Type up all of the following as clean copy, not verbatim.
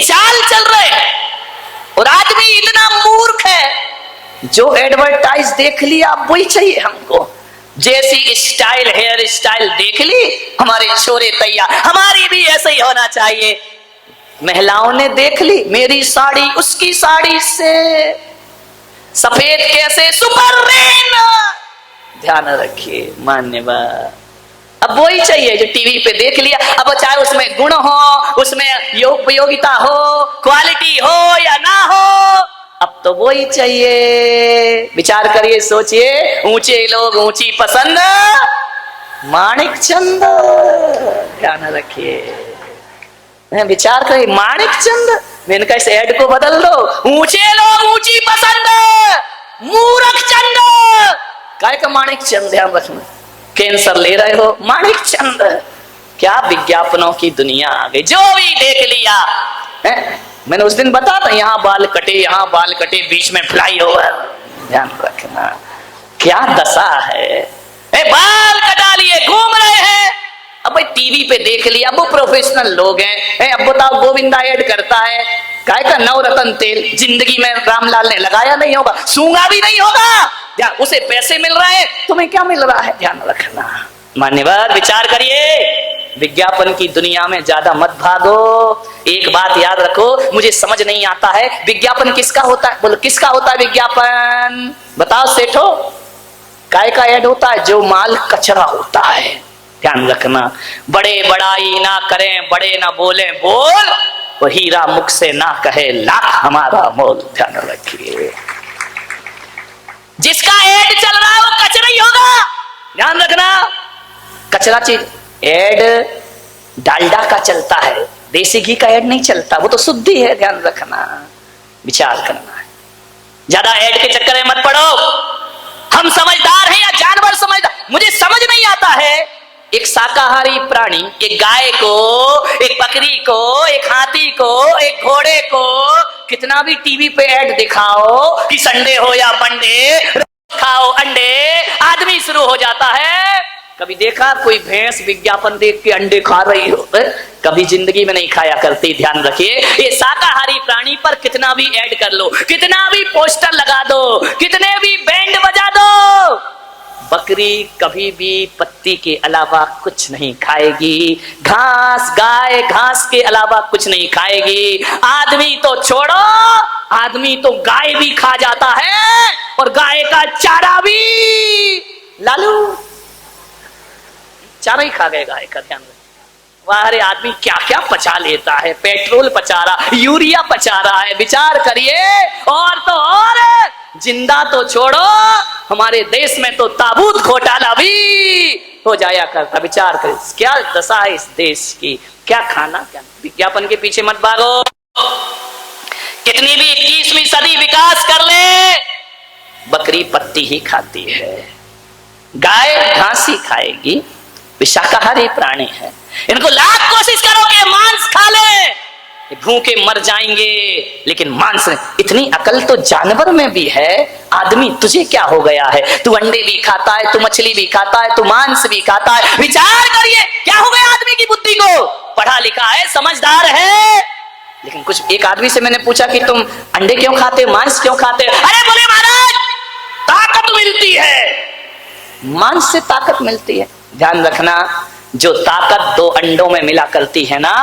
चाल चल रहे हैं। और आदमी इतना मूर्ख है, जो एडवर्टाइज देख लिया वही चाहिए हमको। जैसी स्टाइल, हेयर स्टाइल देख ली, हमारे छोरे तैयार, हमारी भी ऐसे ही होना चाहिए। महिलाओं ने देख ली, मेरी साड़ी उसकी साड़ी से सफेद कैसे, सुपर रेन। ध्यान रखिए, मान्यवर। अब वही चाहिए जो टीवी पे देख लिया। अब चाहे उसमें गुण हो, उसमें उपयोगिता हो, क्वालिटी हो या ना हो, अब तो वही चाहिए। विचार करिए, सोचिए। ऊंचे लोग, ऊंची पसंद, माणिक चंद। ध्यान रखिए, विचार करिए, माणिक चंद। मैंने कहा इस ऐड को बदल दो, ऊंचे लोग, ऊंची पसंद, मूर्ख चंद। काय का माणिक चंद? ध्यान रखना, कैंसर ले रहे हो, माणिक चंद। क्या विज्ञापनों की दुनिया आ गई, जो भी देख लिया है? मैंने उस दिन बताया था, यहाँ बाल कटे, यहाँ बाल कटे, बीच में फ्लाईओवर। ध्यान रखना, क्या दशा है। बाल कटा लिए, घूम रहे हैं। अब भाई टीवी पे देख लिया, वो प्रोफेशनल लोग हैं। अब बताओ, गोविंदा ऐड करता है, काय का नवरत्न तेल, जिंदगी में रामलाल ने लगाया नहीं होगा, सूंघा भी नहीं होगा, उसे पैसे मिल रहे हैं, तुम्हें क्या मिल रहा है? ध्यान रखना, मान्यवर। विचार करिए, विज्ञापन की दुनिया में ज्यादा मत भागो। एक बात याद रखो, मुझे समझ नहीं आता है विज्ञापन किसका होता है। बोलो, किसका होता है विज्ञापन? बताओ सेठो, काय का ऐड होता है? जो माल कचरा होता है। ध्यान रखना, बड़े बड़ाई ना करें, बड़े ना बोले बोल, वो हीरा मुख से ना कहे लाख हमारा मोल। ध्यान रखिए, जिसका ऐड चल रहा है वो कचरा ही होगा। ध्यान रखना, कचरा चीज। ऐड डालडा का चलता है, देसी घी का ऐड नहीं चलता, वो तो शुद्धि है। ध्यान रखना, विचार करना है, ज्यादा ऐड के चक्कर में मत पड़ो। हम समझदार हैं या जानवर समझदार? मुझे समझ नहीं आता है, एक शाकाहारी प्राणी, एक गाय को, एक बकरी को, एक हाथी को, एक घोड़े को कितना भी टीवी पे ऐड दिखाओ कि संडे हो या मंडे, खाओ अंडे, आदमी शुरू हो जाता है। कभी देखा कोई भैंस विज्ञापन देख के अंडे खा रही हो? कभी जिंदगी में नहीं खाया करती। ध्यान रखिए, ये शाकाहारी प्राणी पर कितना भी ऐड कर लो, कितना भी पोस्टर लगा दो, कितने भी बैंड बजा दो, बकरी कभी भी पत्ती के अलावा कुछ नहीं खाएगी। घास, गाय घास के अलावा कुछ नहीं खाएगी। आदमी तो छोड़ो, आदमी तो गाय भी खा जाता है, और गाय का चारा भी। लालू चारा ही खा गए गाय का। ध्यान रखो, वाह रे, आदमी क्या क्या पचा लेता है। पेट्रोल पचा रहा, यूरिया पचा रहा है। विचार करिए, और तो और जिंदा तो छोड़ो, हमारे देश में तो ताबूत घोटाला भी हो जाया करता। विचार करिए, क्या दशा है इस देश की। क्या खाना, क्या विज्ञापन के पीछे मत भागो। कितनी भी 21वीं सदी विकास कर ले, बकरी पत्ती ही खाती है, गाय घास ही खाएगी। वे शाकाहारी प्राणी है, इनको लाख कोशिश करोगे मांस खा ले, भूखे मर जाएंगे, लेकिन मांस। इतनी अकल तो जानवर में भी है। आदमी तुझे क्या हो गया है? तू अंडे भी खाता है, तू मछली भी खाता है, तू मांस भी खाता है। विचार करिए, क्या हो गया आदमी की बुद्धि को? पढ़ा लिखा है, समझदार है, लेकिन कुछ एक आदमी से मैंने पूछा कि तुम अंडे क्यों खाते, मांस क्यों खाते? अरे बोले महाराज, ताकत मिलती है, मांस से ताकत मिलती है। ध्यान रखना, जो ताकत 2 अंडों में मिला करती है ना,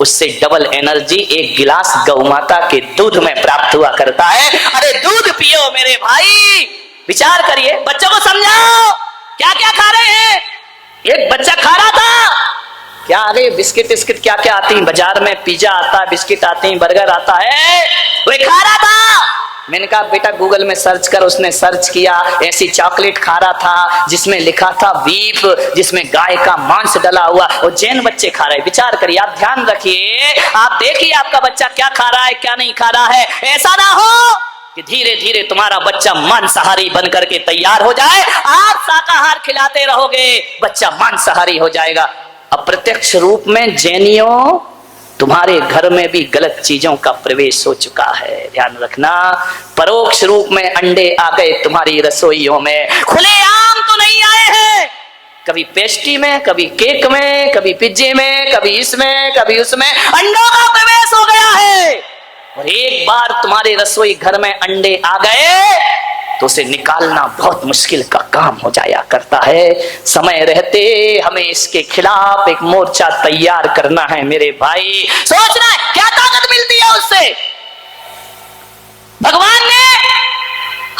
उससे डबल एनर्जी 1 गिलास गौ माता के दूध में प्राप्त हुआ करता है। अरे दूध पियो मेरे भाई। विचार करिए, बच्चों को समझाओ क्या क्या खा रहे हैं। एक बच्चा खा रहा था, क्या आ गए बिस्किट बिस्किट क्या क्या आती है बाजार में, पिज्जा आता है, बिस्किट आते हैं, बर्गर आता है, वो खा रहा था। मैंने कहा बेटा गूगल में सर्च कर। उसने सर्च किया, ऐसी चॉकलेट खा रहा था जिसमें लिखा था बीफ, जिसमें गाय का मांस डला हुआ, और जैन बच्चे खा रहे। विचार करिए, आप ध्यान रखिए, आप देखिए आपका बच्चा क्या खा रहा है, क्या नहीं खा रहा है। ऐसा ना हो कि धीरे धीरे तुम्हारा बच्चा मांसाहारी बनकर के तैयार हो जाए। आप शाकाहार खिलाते रहोगे, बच्चा मांसाहारी हो जाएगा। अप्रत्यक्ष रूप में जैनियों, तुम्हारे घर में भी गलत चीजों का प्रवेश हो चुका है। ध्यान रखना, परोक्ष रूप में अंडे आ गए तुम्हारी रसोइयों में, खुलेआम तो नहीं आए हैं। कभी पेस्ट्री में, कभी केक में, कभी पिज्जे में, कभी इसमें, कभी उसमें अंडों का प्रवेश हो गया है। तुम्हारे रसोई घर में अंडे आ गए तो उसे निकालना बहुत मुश्किल का काम हो जाया करता है। समय रहते हमें इसके खिलाफ एक मोर्चा तैयार करना है मेरे भाई। सोचना है क्या ताकत मिलती है उससे। भगवान ने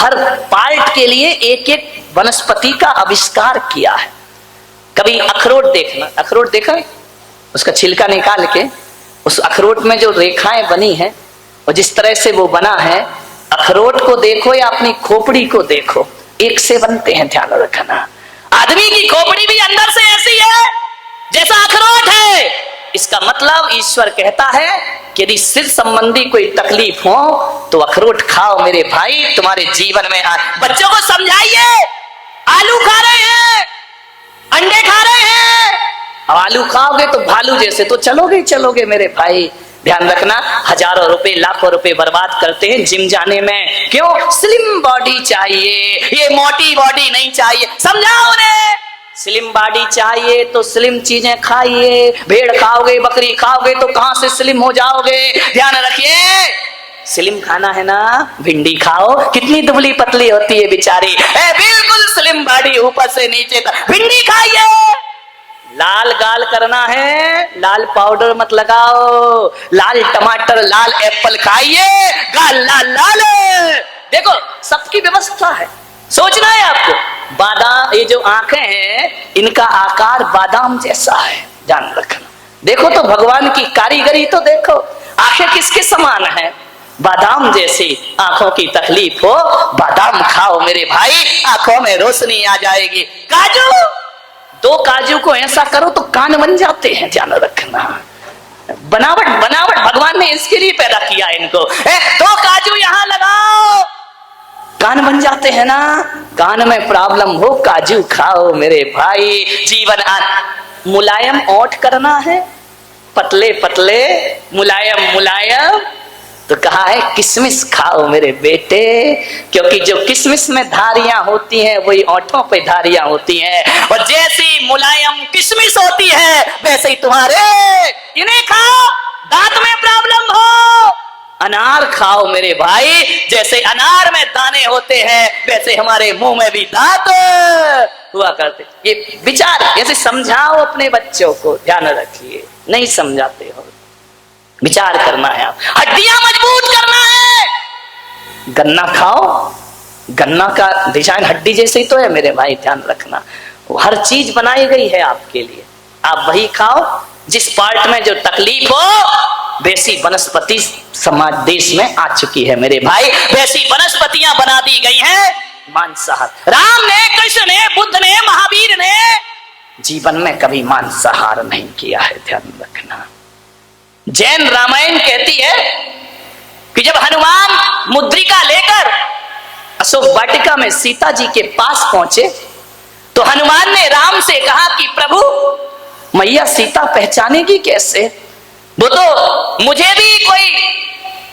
हर पार्ट के लिए एक एक वनस्पति का आविष्कार किया है। कभी अखरोट देखना, अखरोट देखा है? उसका छिलका निकाल के उस अखरोट में जो रेखाएं बनी है और जिस तरह से वो बना है, अखरोट को देखो या अपनी खोपड़ी को देखो, एक से बनते हैं, ध्यान रखना। आदमी की खोपड़ी भी अंदर से ऐसी है जैसा अखरोट है। इसका मतलब ईश्वर कहता है कि यदि सिर संबंधी कोई तकलीफ हो तो अखरोट खाओ मेरे भाई, तुम्हारे जीवन में आ। बच्चों को समझाइए, आलू खा रहे हैं, अंडे खा रहे हैं, अब आलू खाओगे तो भालू जैसे तो चलोगे ही चलोगे मेरे भाई। ध्यान रखना, हजारों रुपए लाखों रुपए बर्बाद करते हैं जिम जाने में। क्यों? स्लिम बॉडी चाहिए, ये मोटी बॉडी नहीं चाहिए। समझाओ उन्हें, स्लिम बॉडी चाहिए तो स्लिम चीजें खाइए। भेड़ खाओगे, बकरी खाओगे तो कहां से स्लिम हो जाओगे। ध्यान रखिए, स्लिम खाना है ना, भिंडी खाओ, कितनी दुबली पतली होती है बेचारी, बिल्कुल स्लिम बॉडी ऊपर से नीचे तक। भिंडी खाइए। लाल गाल करना है, लाल पाउडर मत लगाओ, लाल टमाटर लाल एप्पल खाइए, गाल लाल लाल। देखो सबकी व्यवस्था है, सोचना है आपको। बादाम, ये जो आंखें हैं इनका आकार बादाम जैसा है, ध्यान रखना। देखो तो भगवान की कारीगरी तो देखो, आंखें किसके समान है, बादाम जैसी। आंखों की तकलीफ हो, बादाम खाओ मेरे भाई, आंखों में रोशनी आ जाएगी। काजू, दो काजू को ऐसा करो तो कान बन जाते हैं, ध्यान रखना। बनावट बनावट भगवान ने इसके लिए पैदा किया इनको। दो काजू यहां लगाओ, कान बन जाते हैं ना। कान में प्रॉब्लम हो, काजू खाओ मेरे भाई। जीवन मुलायम ओठ करना है, पतले पतले मुलायम मुलायम, तो कहा है किशमिश खाओ मेरे बेटे, क्योंकि जो किशमिश में धारियां होती हैं वही ओठों पे धारियां होती हैं। और जैसी मुलायम किशमिश होती है वैसे ही तुम्हारे, इन्हें खाओ। दांत में प्रॉब्लम हो, अनार खाओ मेरे भाई, जैसे अनार में दाने होते हैं वैसे हमारे मुंह में भी दांत हुआ करते। ये विचार ऐसे समझाओ अपने बच्चों को, ध्यान रखिए, नहीं समझाते हो। विचार करना है, आप हड्डियां मजबूत करना है। गन्ना खाओ, गन्ना का डिजाइन हड्डी जैसे ही तो है मेरे भाई, ध्यान रखना। हर चीज बनाई गई है आपके लिए, आप वही खाओ। जिस पार्ट में जो तकलीफ हो, वैसी वनस्पति समाज देश में आ चुकी है मेरे भाई, वैसी वनस्पतियां बना दी गई हैं मांसाहार। राम ने, कृष्ण ने, बुद्ध ने, महावीर ने जीवन में कभी मांसाहार नहीं किया है, ध्यान रखना। जैन रामायण कहती है कि जब हनुमान मुद्रिका लेकर अशोक वाटिका में सीता जी के पास पहुंचे तो हनुमान ने राम से कहा कि प्रभु, मैया सीता पहचानेगी कैसे? वो तो मुझे भी कोई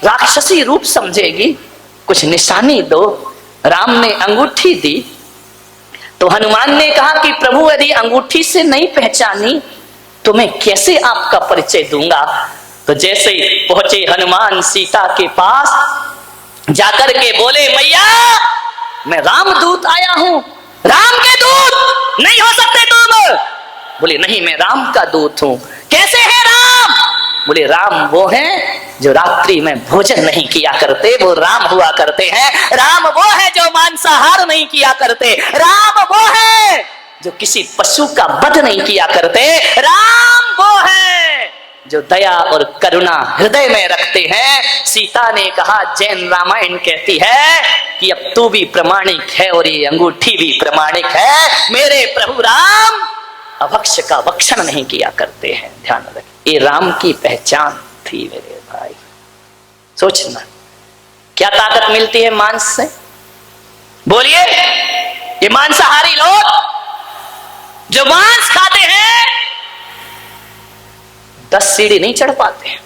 राक्षसी रूप समझेगी, कुछ निशानी दो। राम ने अंगूठी दी तो हनुमान ने कहा कि प्रभु यदि अंगूठी से नहीं पहचानी तो मैं कैसे आपका परिचय दूंगा। तो जैसे ही पहुंचे हनुमान सीता के पास, जाकर के बोले, मैया मैं रामदूत आया हूं। राम के दूत नहीं हो सकते तुम। बोले नहीं, मैं राम का दूत हूं। कैसे है राम? बोले राम वो हैं जो रात्रि में भोजन नहीं किया करते, वो राम हुआ करते हैं। राम वो है जो मांसाहार नहीं किया करते। राम वो है जो किसी पशु का वध नहीं किया करते। राम वो है जो दया और करुणा हृदय में रखते हैं। सीता ने कहा, जैन रामायण कहती है कि अब तू भी प्रमाणिक है और ये अंगूठी भी प्रमाणिक है। मेरे प्रभु राम अभक्ष का भक्षण नहीं किया करते हैं, ध्यान रखें। ये राम की पहचान थी मेरे भाई। सोचना क्या ताकत मिलती है मांस से। बोलिए, ये मांसाहारी लोग जो मांस खाते हैं 10 सीढ़ी नहीं चढ़ पाते हैं।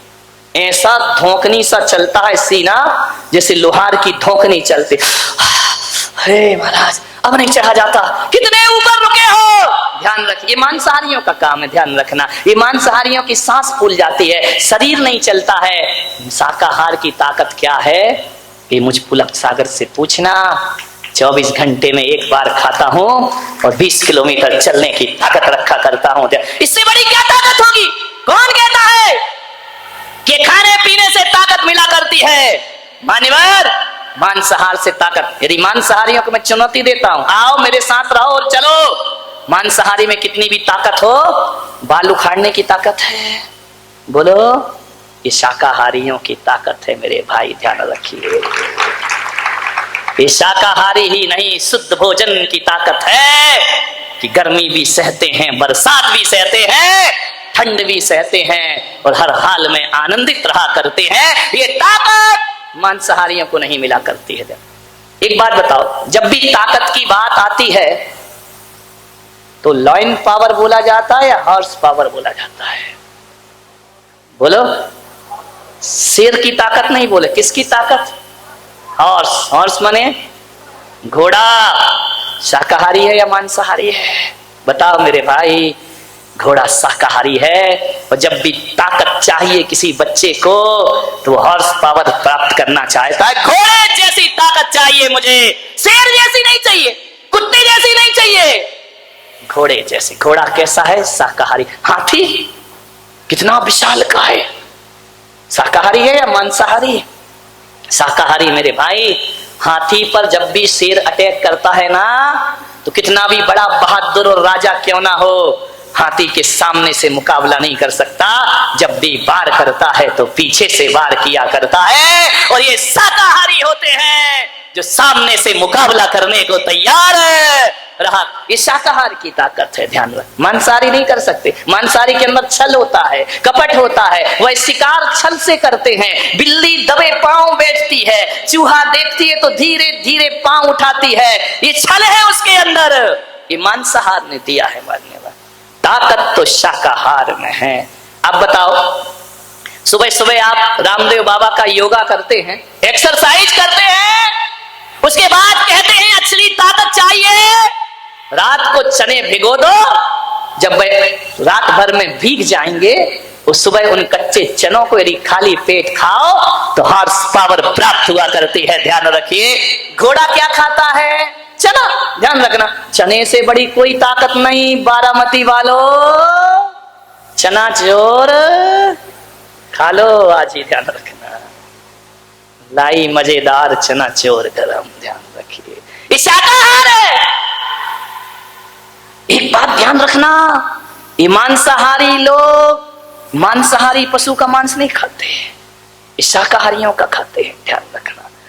ऐसा धोकनी सा चलता है सीना जैसे लोहार की धोकनी चलती। हे महाराज अब नहीं चढ़ा जाता। कितने ऊपर रुके हो? ध्यान रखिए, ये मांसाहारियों का काम है, ध्यान रखना। ये मांसाहारियों की सांस फूल जाती है, शरीर नहीं चलता है। शाकाहार की ताकत क्या है, ये मुझ पुलक सागर से पूछना। 24 घंटे में एक बार खाता हूं और 20 किलोमीटर चलने की ताकत रखा करता हूं। इससे बड़ी क्या ताकत होगी? कौन कहता है कि खाने पीने से ताकत मिला करती है? मान्यवर, मांसाहार से ताकत। यदि मांसाहारियों को मैं चुनौती देता हूं, आओ मेरे साथ रहो और चलो। मांसाहारी में कितनी भी ताकत हो, बाल उखाड़ने की ताकत है। बोलो, ये शाकाहारियों की ताकत है मेरे भाई, ध्यान रखिए। ये शाकाहारी ही नहीं, शुद्ध भोजन की ताकत है कि गर्मी भी सहते हैं, बरसात भी सहते हैं, ठंड भी सहते हैं और हर हाल में आनंदित रहा करते हैं। ये ताकत मांसाहारियों को नहीं मिला करती है। एक बात बताओ, जब भी ताकत की बात आती है तो लॉइन पावर बोला जाता है या हॉर्स पावर बोला जाता है? बोलो, शेर की ताकत नहीं बोले, किसकी ताकत? हॉर्स। हॉर्स माने घोड़ा। शाकाहारी है या मांसाहारी है? बताओ मेरे भाई। घोड़ा शाकाहारी है और जब भी ताकत चाहिए किसी बच्चे को तो हॉर्स पावर प्राप्त करना चाहता है। घोड़े जैसी ताकत चाहिए मुझे, शेर जैसी नहीं चाहिए, कुत्ते जैसी नहीं चाहिए, घोड़े जैसी। घोड़ा कैसा है? शाकाहारी। हाथी कितना विशाल का है, शाकाहारी है या मांसाहारी? शाकाहारी मेरे भाई। हाथी पर जब भी शेर अटैक करता है ना, तो कितना भी बड़ा बहादुर और राजा क्यों ना हो, हाथी के सामने से मुकाबला नहीं कर सकता। जब भी वार करता है तो पीछे से वार किया करता है। और ये शाकाहारी होते हैं जो सामने से मुकाबला करने को तैयार रहा। ये शाकाहार की ताकत है, ध्यान रख। मांसाहारी नहीं कर सकते। मांसाहारी के अंदर छल होता है, कपट होता है, वह शिकार छल से करते हैं। बिल्ली दबे पांव बैठती है, चूहा देखती है तो धीरे धीरे पांव उठाती है, ये छल है उसके अंदर। ये मांसाहार ने दिया है। मान्यवर, ताकत तो शाकाहार में है। अब बताओ, सुबह सुबह आप रामदेव बाबा का योगा करते हैं, एक्सरसाइज करते हैं, उसके बाद कहते हैं असली ताकत चाहिए, रात को चने भिगो दो। जब रात भर में भीग जाएंगे, उस सुबह उन कच्चे चनों को यदि खाली पेट खाओ तो हॉर्स पावर प्राप्त हुआ करती है। ध्यान रखिए। घोड़ा क्या खाता है? चना। ध्यान रखना, चने से बड़ी कोई ताकत नहीं बारामती वालों। चना चोर खा लो आज ही, ध्यान रखना। लाई मजेदार चना चोर गरम, ध्यान रखिए। ये शाकाहार है। एक बात ध्यान रखना, ये मांसाहारी लोग मांसाहारी पशु का मांस नहीं खाते, ये शाकाहारियों का खाते हैं, ध्यान रखना।